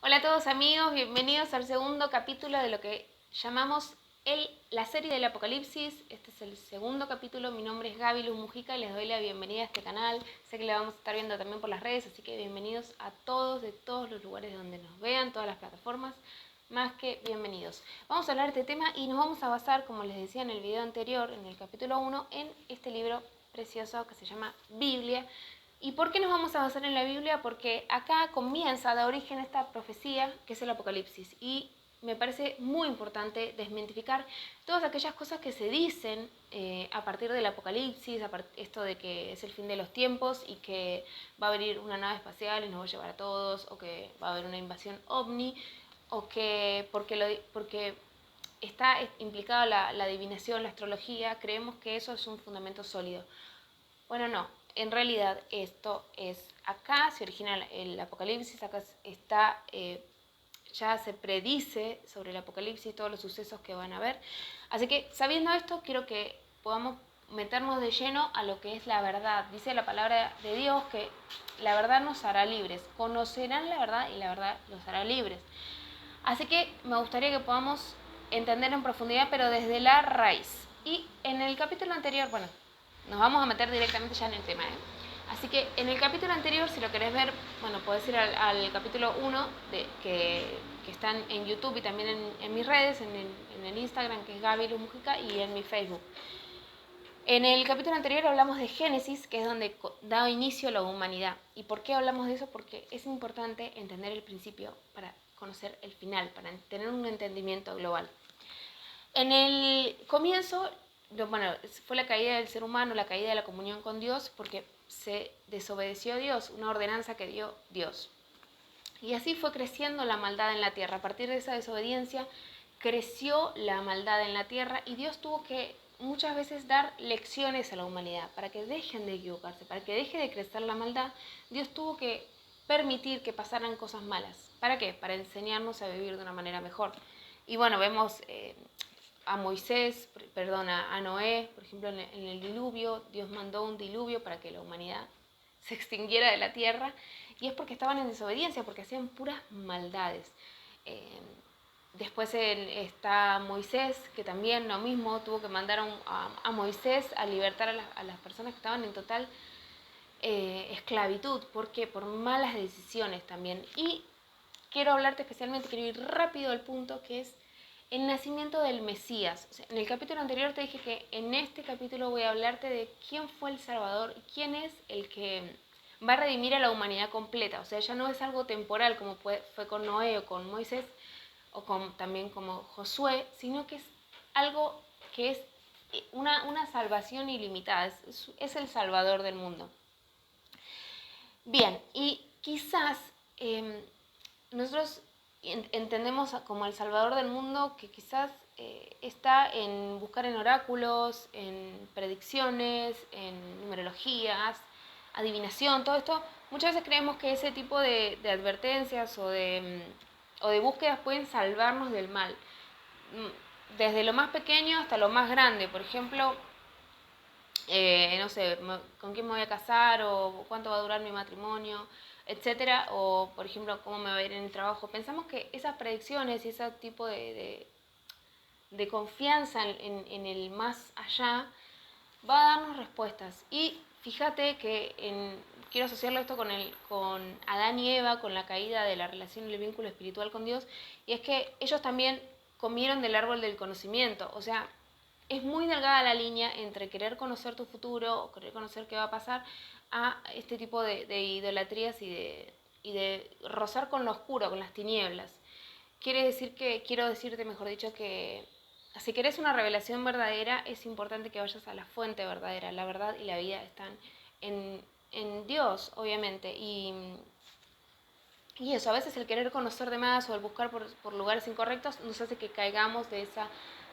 Hola a todos amigos, bienvenidos al segundo capítulo de lo que llamamos la serie del Apocalipsis. Este es el segundo capítulo, mi nombre es Gaby Luz Mujica y les doy la bienvenida a este canal. Sé que la vamos a estar viendo también por las redes, así que bienvenidos a todos de todos los lugares donde nos vean, todas las plataformas, más que bienvenidos. Vamos a hablar de este tema y nos vamos a basar, como les decía en el video anterior, en el capítulo 1, en este libro precioso que se llama Biblia. ¿Y por qué nos vamos a basar en la Biblia? Porque acá comienza, da origen a esta profecía que es el Apocalipsis. Y me parece muy importante desmitificar todas aquellas cosas que se dicen a partir del Apocalipsis, esto de que es el fin de los tiempos y que va a venir una nave espacial y nos va a llevar a todos, o que va a haber una invasión ovni, o que porque está implicada la adivinación, la astrología, creemos que eso es un fundamento sólido. Bueno, no, en realidad esto es, acá se origina el Apocalipsis, acá está, ya se predice sobre el Apocalipsis todos los sucesos que van a haber. Así que sabiendo esto, quiero que podamos meternos de lleno a lo que es la verdad. Dice la palabra de Dios que la verdad nos hará libres, conocerán la verdad y la verdad los hará libres. Así que me gustaría que podamos entender en profundidad, pero desde la raíz. Y en el capítulo anterior, bueno, nos vamos a meter directamente ya en el tema, Así que en el capítulo anterior, si lo querés ver, bueno, podés ir al capítulo 1 que están en YouTube y también en mis redes, en el Instagram, que es Gaby Luz Mujica, y en mi Facebook. En el capítulo anterior hablamos de Génesis, que es donde da inicio a la humanidad. ¿Y por qué hablamos de eso? Porque es importante entender el principio para conocer el final, para tener un entendimiento global. En el comienzo, bueno, fue la caída del ser humano, la caída de la comunión con Dios, porque se desobedeció a Dios, una ordenanza que dio Dios. Y así fue creciendo la maldad en la tierra. A partir de esa desobediencia creció la maldad en la tierra y Dios tuvo que muchas veces dar lecciones a la humanidad para que dejen de equivocarse, para que deje de crecer la maldad. Dios tuvo que permitir que pasaran cosas malas. ¿Para qué? Para enseñarnos a vivir de una manera mejor. Y bueno, vemos a Moisés, a Noé, por ejemplo, en el diluvio. Dios mandó un diluvio para que la humanidad se extinguiera de la tierra, y es porque estaban en desobediencia, porque hacían puras maldades. Después está Moisés, que también lo mismo, tuvo que mandar a Moisés a libertar a las personas que estaban en total esclavitud. ¿Por qué? Por malas decisiones también. Y quiero hablarte especialmente, quiero ir rápido al punto, que es el nacimiento del Mesías. O sea, en el capítulo anterior te dije que en este capítulo voy a hablarte de quién fue el Salvador y quién es el que va a redimir a la humanidad completa. O sea, ya no es algo temporal como fue con Noé o con Moisés o también como Josué, sino que es algo que es una salvación ilimitada, es el Salvador del mundo. Bien, y quizás nosotros entendemos como el Salvador del mundo que quizás está en buscar en oráculos, en predicciones, en numerologías, adivinación, todo esto. Muchas veces creemos que ese tipo de advertencias o de búsquedas pueden salvarnos del mal. Desde lo más pequeño hasta lo más grande. Por ejemplo, no sé, con quién me voy a casar, o cuánto va a durar mi matrimonio, etcétera, o por ejemplo, cómo me va a ir en el trabajo. Pensamos que esas predicciones y ese tipo de confianza en el más allá va a darnos respuestas. Y fíjate que quiero asociarlo esto con Adán y Eva, con la caída de la relación y el vínculo espiritual con Dios, y es que ellos también comieron del árbol del conocimiento. O sea, es muy delgada la línea entre querer conocer tu futuro o querer conocer qué va a pasar, a este tipo de idolatrías y de rozar con lo oscuro, con las tinieblas. Quiero decirte, mejor dicho, que si querés una revelación verdadera, es importante que vayas a la fuente verdadera. La verdad y la vida están en Dios, obviamente. Y eso, a veces el querer conocer de más o el buscar por lugares incorrectos nos hace que caigamos de esa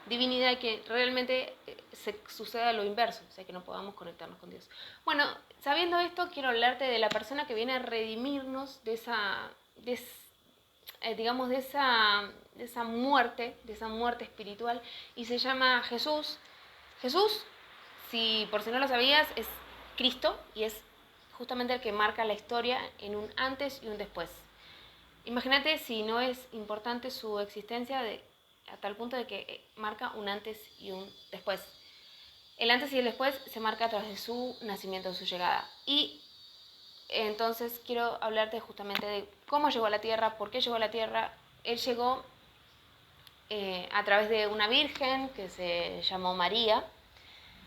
divinidad y que realmente se suceda lo inverso, o sea, que no podamos conectarnos con Dios. Bueno, sabiendo esto, quiero hablarte de la persona que viene a redimirnos de esa, digamos, de esa muerte espiritual, y se llama Jesús. Jesús, por si no lo sabías, es Cristo y es justamente el que marca la historia en un antes y un después. Imagínate si no es importante su existencia a tal punto de que marca un antes y un después. El antes y el después se marca a través de su nacimiento, de su llegada. Y entonces quiero hablarte justamente de cómo llegó a la tierra, por qué llegó a la tierra. Él llegó a través de una virgen que se llamó María.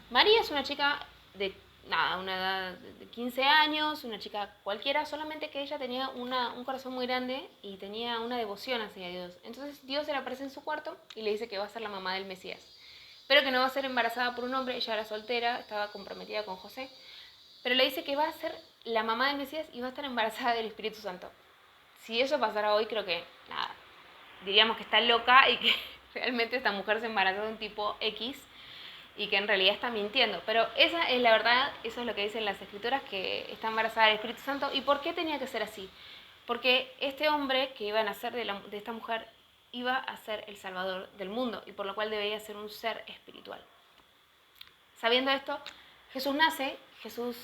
María es una chica de una edad de 15 años, una chica cualquiera, solamente que ella tenía un corazón muy grande y tenía una devoción hacia Dios. Entonces Dios se le aparece en su cuarto y le dice que va a ser la mamá del Mesías, pero que no va a ser embarazada por un hombre. Ella era soltera, estaba comprometida con José, pero le dice que va a ser la mamá del Mesías y va a estar embarazada del Espíritu Santo. Si eso pasara hoy, creo que, nada, diríamos que está loca y que realmente esta mujer se embarazó de un tipo X y que en realidad está mintiendo. Pero esa es la verdad, eso es lo que dicen las escrituras, que está embarazada del Espíritu Santo. ¿Y por qué tenía que ser así? Porque este hombre que iba a nacer de esta mujer iba a ser el salvador del mundo, y por lo cual debía ser un ser espiritual. Sabiendo esto, Jesús nace, Jesús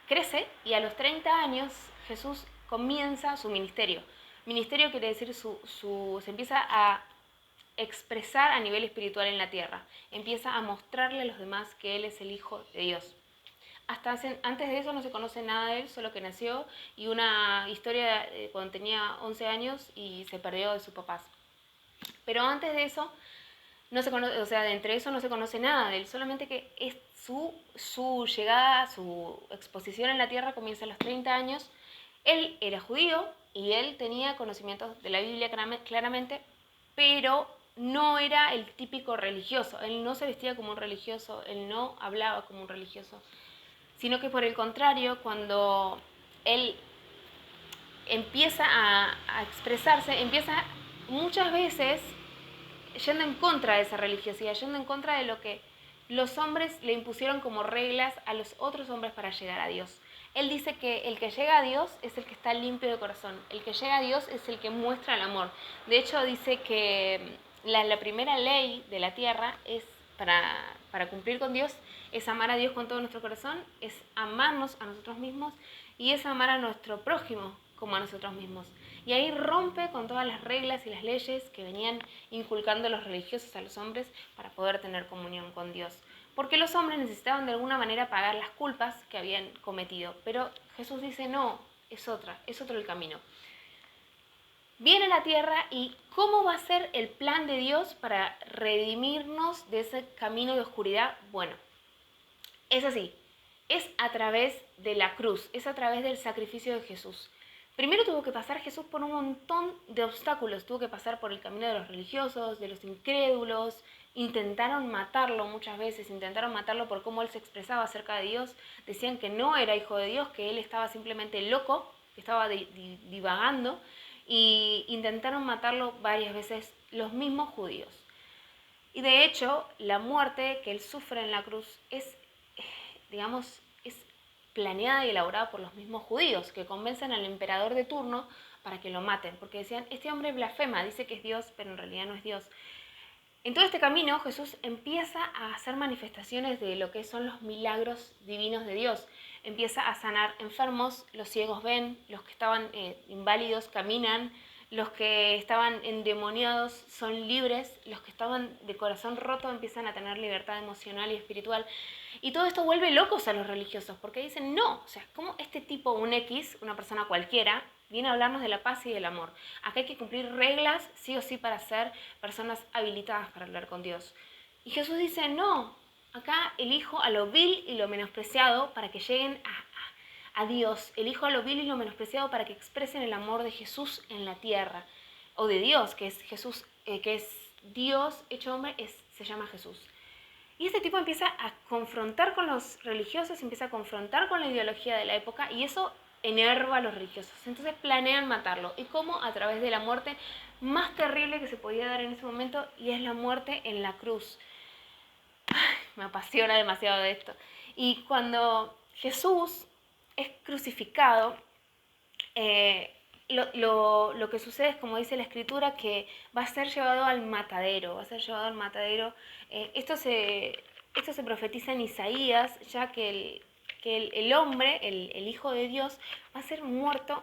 crece, y a los 30 años Jesús comienza su ministerio. Ministerio quiere decir se empieza a expresar a nivel espiritual en la tierra. Empieza a mostrarle a los demás que Él es el Hijo de Dios. Antes de eso no se conoce nada de Él, solo que nació, y una historia cuando tenía 11 años y se perdió de sus papás. Pero antes de eso, no se conoce, o sea, de entre eso no se conoce nada de Él, solamente que es su llegada, su exposición en la tierra comienza a los 30 años. Él era judío y él tenía conocimientos de la Biblia claramente, pero no era el típico religioso. Él no se vestía como un religioso, él no hablaba como un religioso, sino que por el contrario, cuando él empieza a expresarse, empieza muchas veces yendo en contra de esa religiosidad, yendo en contra de lo que los hombres le impusieron como reglas a los otros hombres para llegar a Dios. Él dice que el que llega a Dios es el que está limpio de corazón, el que llega a Dios es el que muestra el amor. De hecho, dice que la primera ley de la tierra es para cumplir con Dios, es amar a Dios con todo nuestro corazón, es amarnos a nosotros mismos y es amar a nuestro prójimo como a nosotros mismos. Y ahí rompe con todas las reglas y las leyes que venían inculcando los religiosos a los hombres para poder tener comunión con Dios. Porque los hombres necesitaban de alguna manera pagar las culpas que habían cometido. Pero Jesús dice, no, es otro el camino. Viene a la tierra, y ¿cómo va a ser el plan de Dios para redimirnos de ese camino de oscuridad? Bueno, es así, es a través de la cruz, es a través del sacrificio de Jesús. Primero tuvo que pasar Jesús por un montón de obstáculos, tuvo que pasar por el camino de los religiosos, de los incrédulos. Intentaron matarlo muchas veces, intentaron matarlo por cómo él se expresaba acerca de Dios. Decían que no era hijo de Dios, que él estaba simplemente loco, que estaba divagando, y intentaron matarlo varias veces los mismos judíos. Y de hecho, la muerte que él sufre en la cruz es planeada y elaborada por los mismos judíos, que convencen al emperador de turno para que lo maten, porque decían, este hombre blasfema, dice que es Dios, pero en realidad no es Dios. En todo este camino, Jesús empieza a hacer manifestaciones de lo que son los milagros divinos de Dios. Empieza a sanar enfermos, los ciegos ven, los que estaban inválidos caminan, los que estaban endemoniados son libres, los que estaban de corazón roto empiezan a tener libertad emocional y espiritual. Y todo esto vuelve locos a los religiosos, porque dicen, no, o sea, ¿cómo este tipo, un X, una persona cualquiera, viene a hablarnos de la paz y del amor? Acá hay que cumplir reglas, sí o sí, para ser personas habilitadas para hablar con Dios. Y Jesús dice, no, acá elijo a lo vil y lo menospreciado para que lleguen a Dios. Elijo a lo vil y lo menospreciado para que expresen el amor de Jesús en la tierra. O de Dios, que es Jesús, que es Dios hecho hombre, se llama Jesús. Y este tipo empieza a confrontar con los religiosos, empieza a confrontar con la ideología de la época, y eso enerva a los religiosos. Entonces planean matarlo. ¿Y cómo? A través de la muerte más terrible que se podía dar en ese momento, y es la muerte en la cruz. Ay, me apasiona demasiado de esto. Y cuando Jesús es crucificado, lo que sucede es, como dice la escritura, que va a ser llevado al matadero, va a ser llevado al matadero. Esto se profetiza en Isaías, ya que el hombre, el Hijo de Dios, va a ser muerto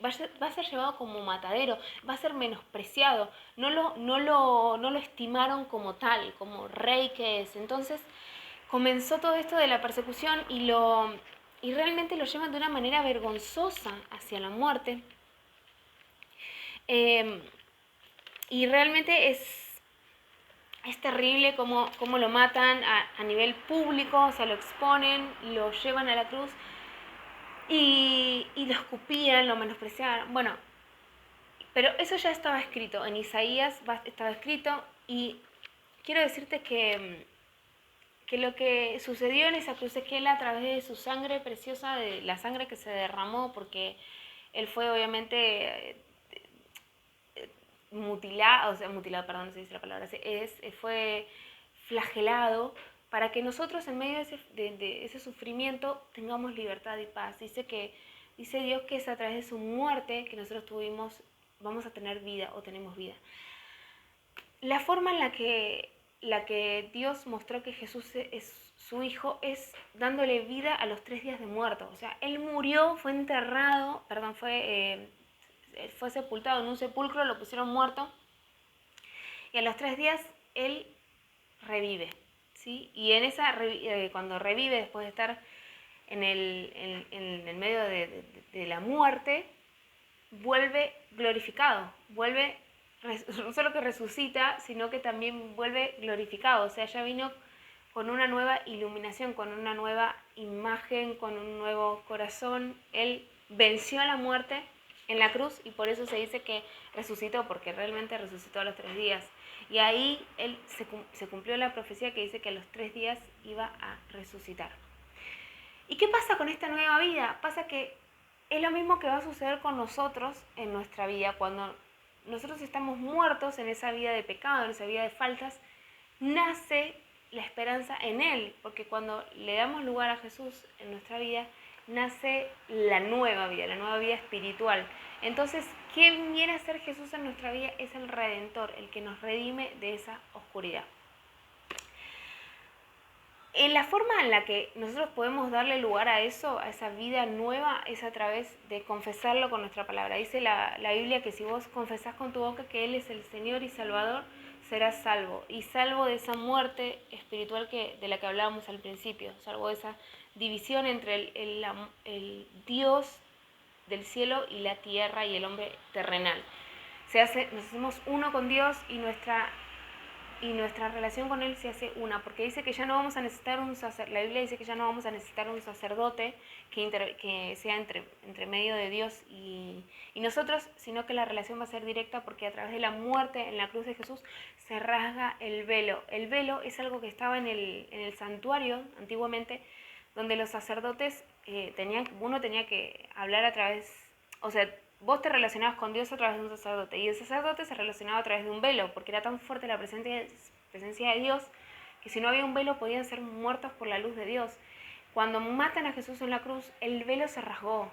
va a ser llevado como matadero, va a ser menospreciado, no lo estimaron como tal, como rey que es. Entonces comenzó todo esto de la persecución y realmente lo llevan de una manera vergonzosa hacia la muerte. Y realmente es terrible cómo lo matan a nivel público, o sea, lo exponen, lo llevan a la cruz y lo escupían, lo menospreciaban. Bueno, pero eso ya estaba escrito, en Isaías estaba escrito y quiero decirte que lo que sucedió en esa cruz es que él, a través de su sangre preciosa, de la sangre que se derramó, porque él fue obviamente mutilado, perdón, no sé si dice la palabra, fue flagelado para que nosotros en medio de ese sufrimiento tengamos libertad y paz. Dice Dios que es a través de su muerte que nosotros vamos a tener vida o tenemos vida. La forma en la que Dios mostró que Jesús es su hijo es dándole vida a los 3 días de muerto. O sea, él murió, fue enterrado, fue sepultado en un sepulcro, lo pusieron muerto y a los 3 días él revive, ¿sí? Y cuando revive, después de estar en el medio de la muerte, vuelve glorificado, no solo que resucita, sino que también vuelve glorificado. O sea, ya vino con una nueva iluminación, con una nueva imagen, con un nuevo corazón. Él venció a la muerte en la cruz y por eso se dice que resucitó, porque realmente resucitó a los 3 días. Y ahí se cumplió la profecía que dice que a los 3 días iba a resucitar. ¿Y qué pasa con esta nueva vida? Pasa que es lo mismo que va a suceder con nosotros en nuestra vida. Cuando nosotros estamos muertos en esa vida de pecado, en esa vida de faltas, nace la esperanza en Él, porque cuando le damos lugar a Jesús en nuestra vida, nace la nueva vida espiritual. Entonces, ¿quién viene a ser Jesús en nuestra vida? Es el Redentor, el que nos redime de esa oscuridad. En la forma en la que nosotros podemos darle lugar a eso, a esa vida nueva, es a través de confesarlo con nuestra palabra. Dice la Biblia que si vos confesás con tu boca que Él es el Señor y Salvador, serás salvo. Y salvo de esa muerte espiritual de la que hablábamos al principio, salvo de esa división entre el Dios del cielo y la tierra y el hombre terrenal. Nos hacemos uno con Dios y nuestra relación con Él se hace una, porque dice que ya no vamos a necesitar la Biblia dice que ya no vamos a necesitar un sacerdote que sea entre medio de Dios y nosotros, sino que la relación va a ser directa, porque a través de la muerte en la cruz de Jesús se rasga el velo. El velo es algo que estaba en el santuario antiguamente, donde los sacerdotes uno tenía que hablar a través, o sea, vos te relacionabas con Dios a través de un sacerdote y el sacerdote se relacionaba a través de un velo, porque era tan fuerte la presencia de Dios que si no había un velo podían ser muertos por la luz de Dios. Cuando matan a Jesús en la cruz, el velo se rasgó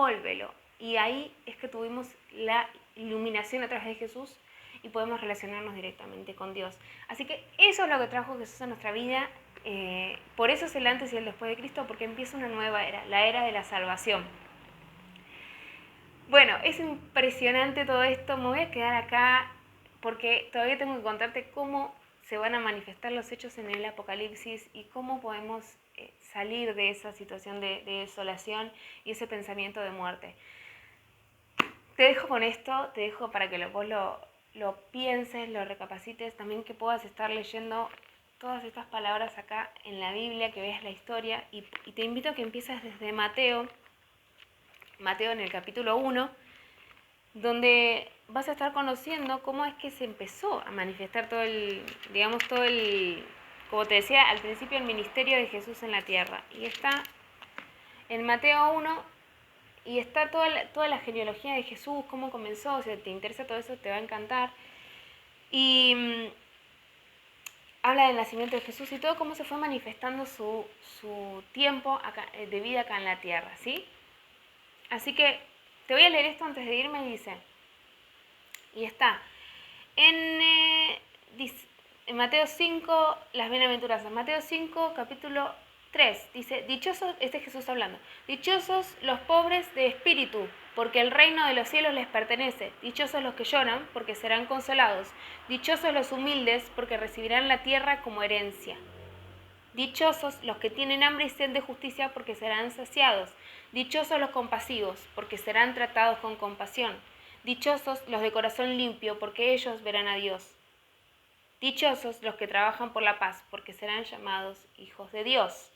el velo, y ahí es que tuvimos la iluminación a través de Jesús y podemos relacionarnos directamente con Dios. Así que eso es lo que trajo Jesús a nuestra vida. Por eso es el antes y el después de Cristo, porque empieza una nueva era, la era de la salvación. Bueno, es impresionante todo esto. Me voy a quedar acá porque todavía tengo que contarte cómo se van a manifestar los hechos en el Apocalipsis y cómo podemos salir de esa situación de desolación y ese pensamiento de muerte. Te dejo con esto, te dejo para que vos lo pienses, lo recapacites, también que puedas estar leyendo todas estas palabras acá en la Biblia, que veas la historia, y te invito a que empieces desde Mateo en el capítulo 1, donde vas a estar conociendo cómo es que se empezó a manifestar como te decía al principio, el ministerio de Jesús en la tierra. Y está en Mateo 1 y está toda la genealogía de Jesús, cómo comenzó. O sea, te interesa todo eso, te va a encantar. Y habla del nacimiento de Jesús y todo cómo se fue manifestando su tiempo de vida acá en la tierra, ¿sí? Así que te voy a leer esto antes de irme. Dice, y está en Mateo 5, las bienaventuranzas. Mateo 5, capítulo 3 dice, dichosos, este es Jesús hablando, dichosos los pobres de espíritu, porque el reino de los cielos les pertenece. Dichosos los que lloran, porque serán consolados. Dichosos los humildes, porque recibirán la tierra como herencia. Dichosos los que tienen hambre y sed de justicia, porque serán saciados. Dichosos los compasivos, porque serán tratados con compasión. Dichosos los de corazón limpio, porque ellos verán a Dios. Dichosos los que trabajan por la paz, porque serán llamados hijos de Dios.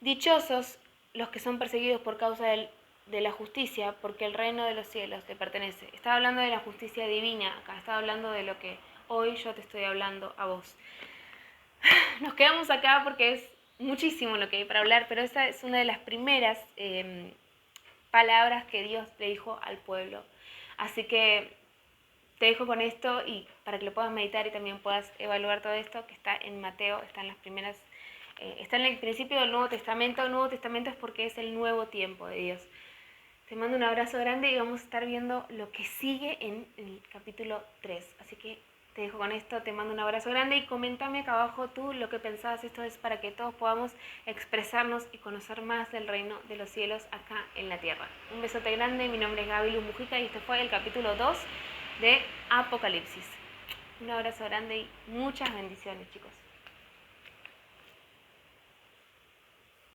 Dichosos los que son perseguidos por causa de la justicia, porque el reino de los cielos te pertenece. Estaba hablando de la justicia divina acá, estaba hablando de lo que hoy yo te estoy hablando a vos. Nos quedamos acá porque es muchísimo lo que hay para hablar, pero esa es una de las primeras palabras que Dios le dijo al pueblo. Así que te dejo con esto y para que lo puedas meditar y también puedas evaluar todo esto que está en Mateo, está en las primeras, está en el principio del Nuevo Testamento. El Nuevo Testamento es porque es el nuevo tiempo de Dios. Te mando un abrazo grande y vamos a estar viendo lo que sigue en el capítulo 3. Así que te dejo con esto, te mando un abrazo grande y coméntame acá abajo tú lo que pensabas. Esto es para que todos podamos expresarnos y conocer más del reino de los cielos acá en la tierra. Un besote grande, mi nombre es Gaby Luz Mujica y este fue el capítulo 2 de Apocalipsis. Un abrazo grande y muchas bendiciones, chicos.